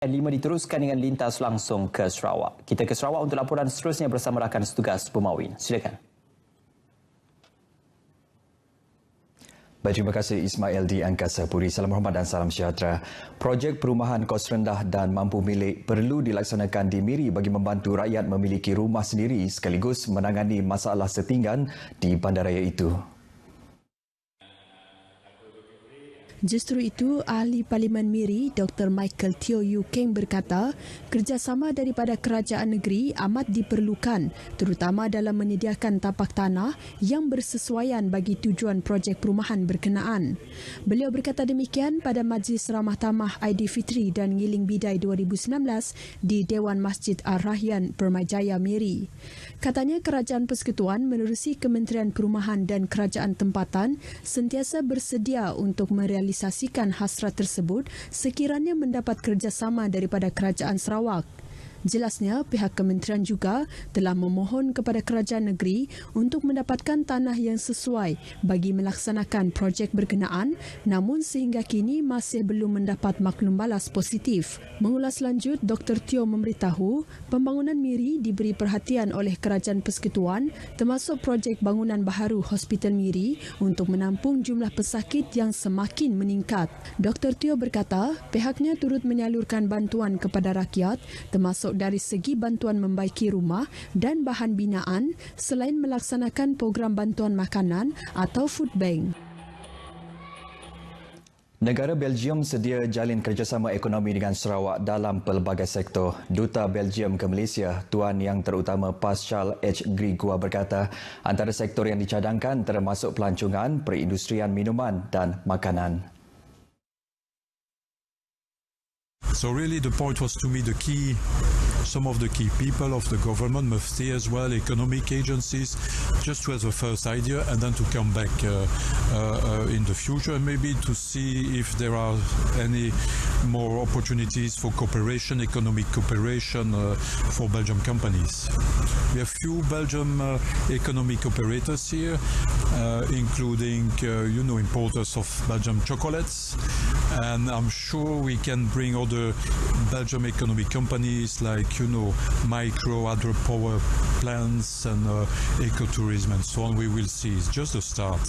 5 diteruskan dengan lintas langsung ke Sarawak. Kita ke Sarawak untuk laporan seterusnya bersama rakan setugas Pemawin. Silakan. Baik, terima kasih Ismail di Angkasa Puri. Salam hormat dan salam sejahtera. Projek perumahan kos rendah dan mampu milik perlu dilaksanakan di Miri bagi membantu rakyat memiliki rumah sendiri sekaligus menangani masalah setinggan di bandaraya itu. Justru itu, Ahli Parlimen Miri Dr. Michael Teo Yew Keng berkata, kerjasama daripada kerajaan negeri amat diperlukan, terutama dalam menyediakan tapak tanah yang bersesuaian bagi tujuan projek perumahan berkenaan. Beliau berkata demikian pada Majlis Ramah Tamah Aidilfitri dan Ngiling Bidai 2019 di Dewan Masjid Ar-Rahyan Permajaya Miri. Katanya Kerajaan Persekutuan menerusi Kementerian Perumahan dan Kerajaan Tempatan sentiasa bersedia untuk merealisasikan hasrat tersebut sekiranya mendapat kerjasama daripada Kerajaan Sarawak. Jelasnya, pihak kementerian juga telah memohon kepada kerajaan negeri untuk mendapatkan tanah yang sesuai bagi melaksanakan projek berkenaan, namun sehingga kini masih belum mendapat maklum balas positif. Mengulas lanjut, Dr. Teo memberitahu pembangunan Miri diberi perhatian oleh Kerajaan Persekutuan termasuk projek bangunan baharu Hospital Miri untuk menampung jumlah pesakit yang semakin meningkat. Dr. Teo berkata, pihaknya turut menyalurkan bantuan kepada rakyat termasuk dari segi bantuan membaiki rumah dan bahan binaan selain melaksanakan program bantuan makanan atau food bank. Negara Belgium sedia jalin kerjasama ekonomi dengan Sarawak dalam pelbagai sektor. Duta Belgium ke Malaysia, Tuan Yang Terutama Pascal H. Grigua berkata, antara sektor yang dicadangkan termasuk pelancongan, perindustrian minuman dan makanan. So really the point was to me some of the key people of the government, Mufti as well, economic agencies, just to have the first idea and then to come back in the future and maybe to see if there are any more opportunities for cooperation, economic cooperation for Belgian companies. We have few Belgian economic operators here, including importers of Belgian chocolates, and I'm sure we can bring other Belgian economic companies like micro hydropower plants and ecotourism and so on. We will see. It's just a start.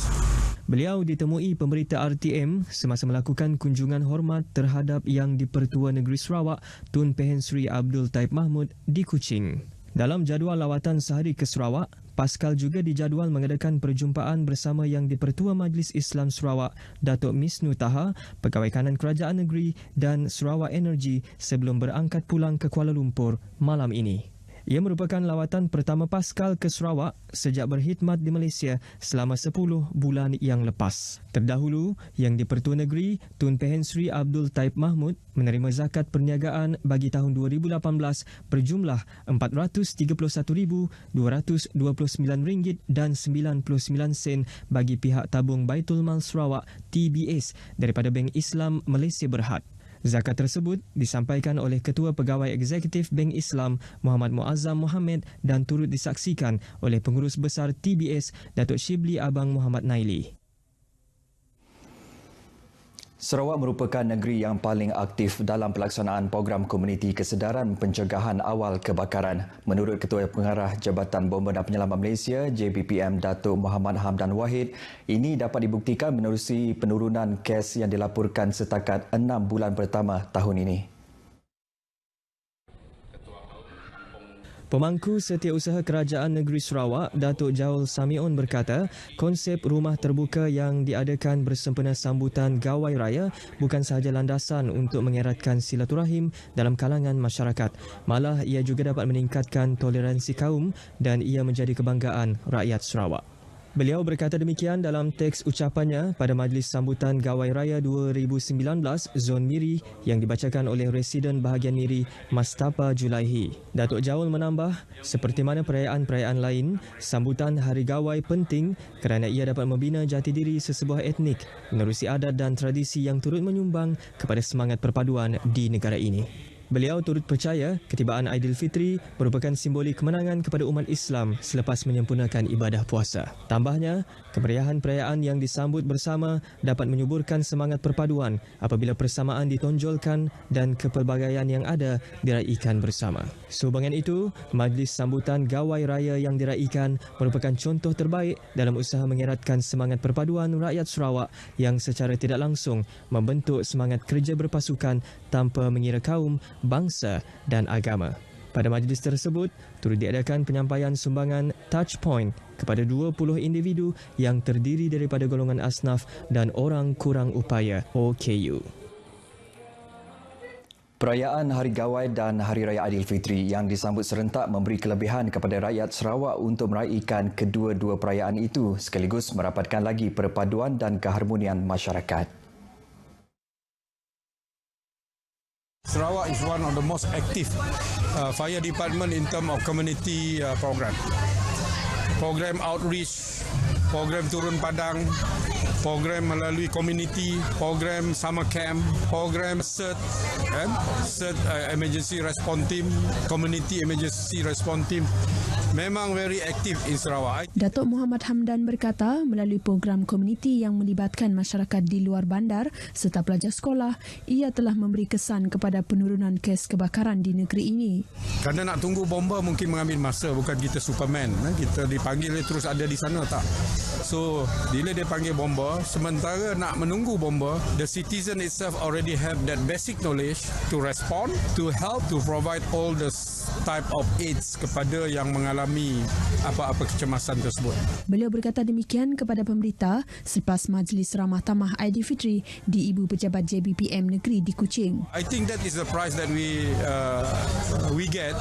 Beliau ditemui pemberita RTM semasa melakukan kunjungan hormat terhadap Yang di-Pertua Negeri Sarawak Tun Pehen Sri Abdul Taib Mahmud di Kuching. Dalam jadual lawatan sehari ke Sarawak, Pascal juga dijadual mengadakan perjumpaan bersama Yang di-Pertua Majlis Islam Sarawak Datuk Misnu Taha, Pegawai Kanan Kerajaan Negeri dan Sarawak Energy sebelum berangkat pulang ke Kuala Lumpur malam ini. Ia merupakan lawatan pertama Pascal ke Sarawak sejak berkhidmat di Malaysia selama 10 bulan yang lepas. Terdahulu, Yang di-Pertua Negeri Tun Pehen Sri Abdul Taib Mahmud menerima zakat perniagaan bagi tahun 2018 berjumlah RM431,229 dan 99 sen bagi pihak tabung Baitul Mal Sarawak TBS daripada Bank Islam Malaysia Berhad. Zakat tersebut disampaikan oleh Ketua Pegawai Eksekutif Bank Islam Muhammad Muazzam Mohamed dan turut disaksikan oleh Pengurus Besar TBS Datuk Shibli Abang Muhammad Naili. Sarawak merupakan negeri yang paling aktif dalam pelaksanaan program komuniti kesedaran pencegahan awal kebakaran. Menurut Ketua Pengarah Jabatan Bomba dan Penyelamat Malaysia, JBPM Datuk Muhammad Hamdan Wahid, ini dapat dibuktikan menerusi penurunan kes yang dilaporkan setakat 6 bulan pertama tahun ini. Pemangku Setiausaha Kerajaan Negeri Sarawak, Datuk Jaul Samion berkata, konsep rumah terbuka yang diadakan bersempena sambutan Gawai Raya bukan sahaja landasan untuk mengeratkan silaturahim dalam kalangan masyarakat. Malah ia juga dapat meningkatkan toleransi kaum dan ia menjadi kebanggaan rakyat Sarawak. Beliau berkata demikian dalam teks ucapannya pada Majlis Sambutan Gawai Raya 2019 Zon Miri yang dibacakan oleh Residen Bahagian Miri Mastapa Julaihi. Datuk Jaul menambah, seperti mana perayaan-perayaan lain, sambutan Hari Gawai penting kerana ia dapat membina jati diri sesebuah etnik, menerusi adat dan tradisi yang turut menyumbang kepada semangat perpaduan di negara ini. Beliau turut percaya ketibaan Aidilfitri merupakan simbolik kemenangan kepada umat Islam selepas menyempurnakan ibadah puasa. Tambahnya, kemeriahan perayaan yang disambut bersama dapat menyuburkan semangat perpaduan apabila persamaan ditonjolkan dan kepelbagaian yang ada diraikan bersama. Sehubungan itu, majlis sambutan Gawai Raya yang diraikan merupakan contoh terbaik dalam usaha mengeratkan semangat perpaduan rakyat Sarawak yang secara tidak langsung membentuk semangat kerja berpasukan tanpa mengira kaum, bangsa dan agama. Pada majlis tersebut, turut diadakan penyampaian sumbangan touch point kepada 20 individu yang terdiri daripada golongan asnaf dan orang kurang upaya OKU. Perayaan Hari Gawai dan Hari Raya Aidilfitri yang disambut serentak memberi kelebihan kepada rakyat Sarawak untuk meraihkan kedua-dua perayaan itu sekaligus merapatkan lagi perpaduan dan keharmonian masyarakat. Sarawak is one of the most active fire department in terms of community program. Program outreach, program turun padang, program melalui community, program summer camp, program CERT, emergency response team, community emergency response team. Memang very active in Sarawak. Datuk Muhammad Hamdan berkata melalui program komuniti yang melibatkan masyarakat di luar bandar serta pelajar sekolah, ia telah memberi kesan kepada penurunan kes kebakaran di negeri ini. Kerana nak tunggu bomba mungkin mengambil masa, bukan kita Superman. Kita dipanggil terus ada di sana tak. So, bila dia panggil bomba, sementara nak menunggu bomba, the citizen itself already have that basic knowledge to respond, to help, to provide all the type of aids kepada yang mengalami apa-apa kecemasan tersebut. Beliau berkata demikian kepada pemberita selepas majlis ramah tamah Aidilfitri di Ibu Pejabat JBPM Negeri di Kuching. I think that is the prize that we get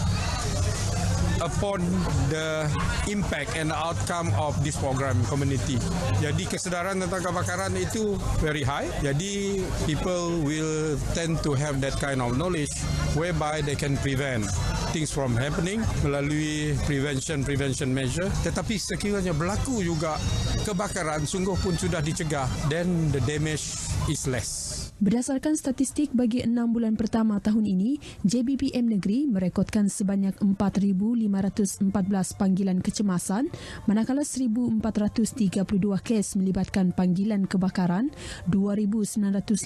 upon the impact and the outcome of this program community. Jadi kesedaran tentang kebakaran itu very high. Jadi people will tend to have that kind of knowledge whereby they can prevent things from happening melalui prevention measure. Tetapi sekiranya berlaku juga kebakaran sungguh pun sudah dicegah, then the damage is less. Berdasarkan statistik bagi 6 bulan pertama tahun ini, JBPM Negeri merekodkan sebanyak 4,514 panggilan kecemasan, manakala 1,432 kes melibatkan panggilan kebakaran, 2,982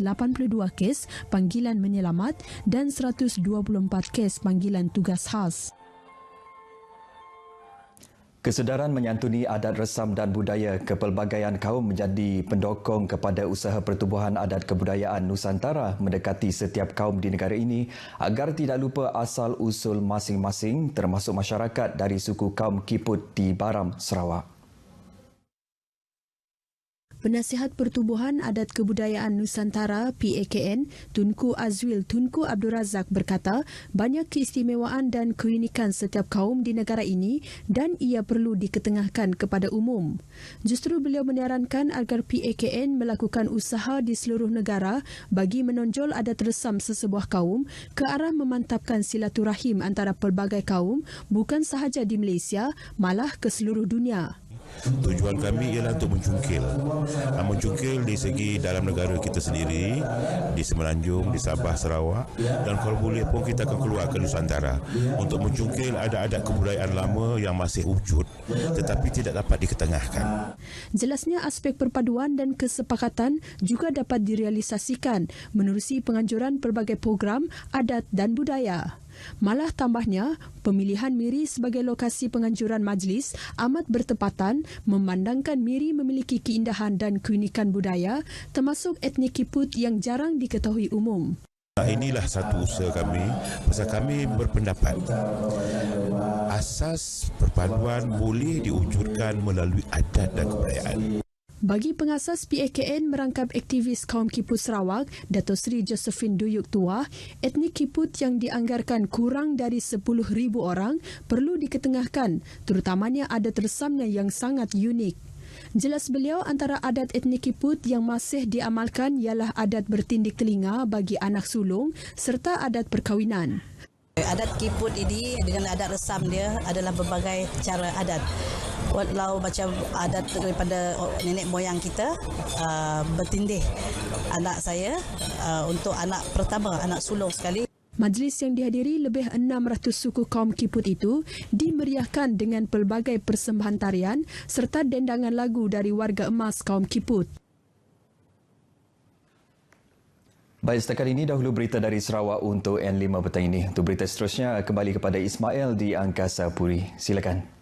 kes panggilan menyelamat dan 124 kes panggilan tugas khas. Kesedaran menyantuni adat resam dan budaya kepelbagaian kaum menjadi pendokong kepada usaha pertubuhan adat kebudayaan Nusantara mendekati setiap kaum di negara ini agar tidak lupa asal-usul masing-masing termasuk masyarakat dari suku kaum Kiput di Baram, Sarawak. Penasihat Pertubuhan Adat Kebudayaan Nusantara PAKN, Tunku Azwil Tunku Abdul Razak berkata banyak keistimewaan dan keunikan setiap kaum di negara ini dan ia perlu diketengahkan kepada umum. Justru beliau menyarankan agar PAKN melakukan usaha di seluruh negara bagi menonjol adat resam sesebuah kaum ke arah memantapkan silaturahim antara pelbagai kaum bukan sahaja di Malaysia, malah ke seluruh dunia. Tujuan kami ialah untuk mencungkil di segi dalam negara kita sendiri, di Semenanjung, di Sabah, Sarawak, dan kalau boleh pun kita akan keluar ke Nusantara untuk mencungkil adat-adat kebudayaan lama yang masih wujud tetapi tidak dapat diketengahkan. Jelasnya aspek perpaduan dan kesepakatan juga dapat direalisasikan menerusi penganjuran pelbagai program adat dan budaya. Malah tambahnya, pemilihan Miri sebagai lokasi penganjuran majlis amat bertepatan memandangkan Miri memiliki keindahan dan keunikan budaya termasuk etnik Kiput yang jarang diketahui umum. Inilah satu usaha kami, pasal kami berpendapat asas perpaduan boleh diwujudkan melalui adat dan kebudayaan. Bagi pengasas PAKN merangkap aktivis kaum Kiput Sarawak, Dato' Sri Josephine Duyuk Tua, etnik Kiput yang dianggarkan kurang dari 10,000 orang perlu diketengahkan, terutamanya adat resamnya yang sangat unik. Jelas beliau antara adat etnik Kiput yang masih diamalkan ialah adat bertindik telinga bagi anak sulung serta adat perkahwinan. Adat Kiput ini dengan adat resam dia adalah berbagai cara adat. Walau macam adat daripada nenek moyang kita, bertindih anak saya untuk anak pertama, anak sulung sekali. Majlis yang dihadiri lebih 600 suku kaum Kiput itu dimeriahkan dengan pelbagai persembahan tarian serta dendangan lagu dari warga emas kaum Kiput. Baik, setakat ini dahulu berita dari Sarawak untuk N5 petang ini. Untuk berita seterusnya, kembali kepada Ismail di Angkasa Puri. Silakan.